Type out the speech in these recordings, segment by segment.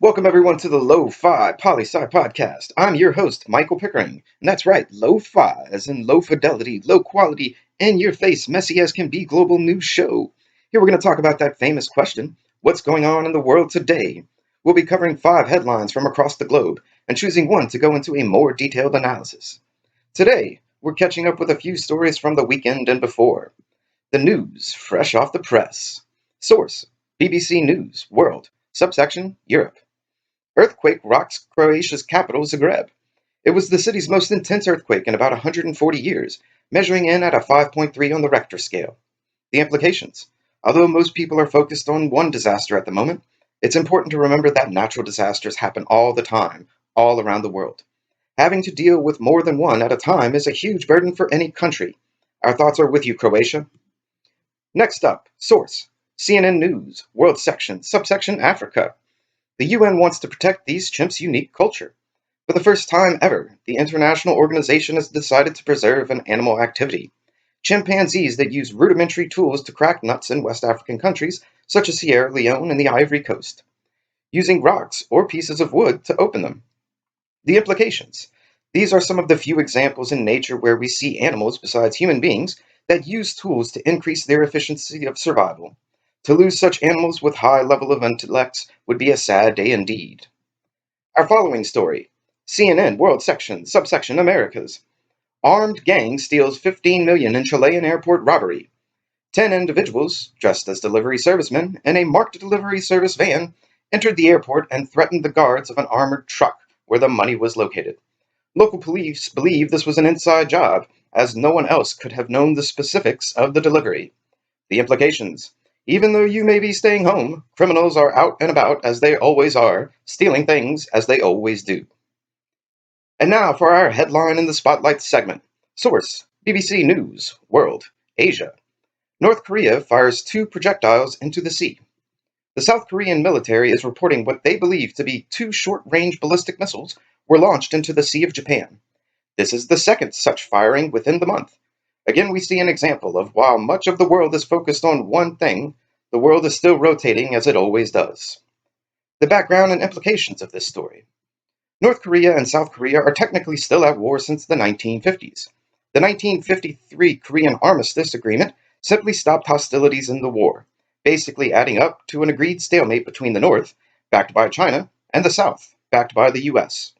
Welcome everyone to the Lofi Poli Sci podcast. I'm your host, Michael Pickering. And that's right, Lo-Fi, as in low fidelity, low quality, in your face, messy as can be global news show. Here we're going to talk about that famous question, what's going on in the world today? We'll be covering 5 headlines from across the globe and choosing one to go into a more detailed analysis. Today, we're catching up with a few stories from the weekend and before. The news, fresh off the press. Source, BBC News, World, subsection, Europe. Earthquake rocks Croatia's capital, Zagreb. It was the city's most intense earthquake in about 140 years, measuring in at a 5.3 on the Richter scale. The implications. Although most people are focused on one disaster at the moment, it's important to remember that natural disasters happen all the time, all around the world. Having to deal with more than one at a time is a huge burden for any country. Our thoughts are with you, Croatia. Next up, source, CNN News, World section, subsection Africa. The UN wants to protect these chimps' unique culture. For the first time ever, the international organization has decided to preserve an animal activity. Chimpanzees that use rudimentary tools to crack nuts in West African countries, such as Sierra Leone and the Ivory Coast, using rocks or pieces of wood to open them. The implications. These are some of the few examples in nature where we see animals besides human beings that use tools to increase their efficiency of survival. To lose such animals with high level of intellects would be a sad day indeed. Our following story, CNN World section, subsection Americas. Armed gang steals $15 million in Chilean airport robbery. 10 individuals, dressed as delivery servicemen, in a marked delivery service van, entered the airport and threatened the guards of an armored truck where the money was located. Local police believe this was an inside job, as no one else could have known the specifics of the delivery. The implications. Even though you may be staying home, criminals are out and about as they always are, stealing things as they always do. And now for our headline in the Spotlight segment. Source, BBC News, World, Asia. North Korea fires 2 projectiles into the sea. The South Korean military is reporting what they believe to be 2 short-range ballistic missiles were launched into the Sea of Japan. This is the second such firing within the month. Again, we see an example of while much of the world is focused on one thing, the world is still rotating as it always does. The background and implications of this story. North Korea and South Korea are technically still at war since the 1950s. The 1953 Korean Armistice Agreement simply stopped hostilities in the war, basically adding up to an agreed stalemate between the North, backed by China, and the South, backed by the US.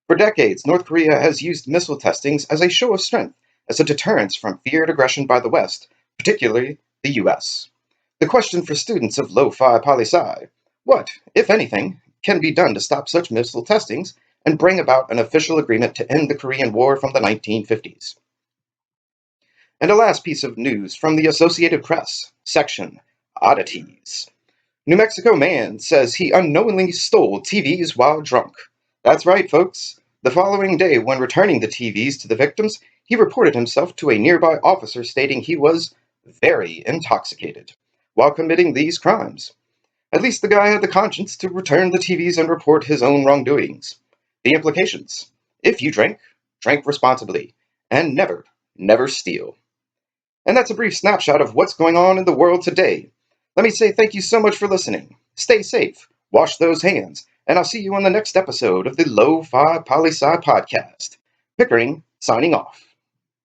For decades, North Korea has used missile testings as a show of strength, as a deterrence from feared aggression by the West, particularly the US. The question for students of Lofi Poli Sci, what, if anything, can be done to stop such missile testings and bring about an official agreement to end the Korean War from the 1950s? And a last piece of news from the Associated Press, section, Oddities. New Mexico man says he unknowingly stole TVs while drunk. That's right, folks. The following day, when returning the TVs to the victims, he reported himself to a nearby officer stating he was very intoxicated while committing these crimes. At least the guy had the conscience to return the TVs and report his own wrongdoings. The implications. If you drink, drink responsibly, and never, never steal. And that's a brief snapshot of what's going on in the world today. Let me say thank you so much for listening. Stay safe, wash those hands, and I'll see you on the next episode of the Lo-Fi Poli Sci podcast. Pickering, signing off.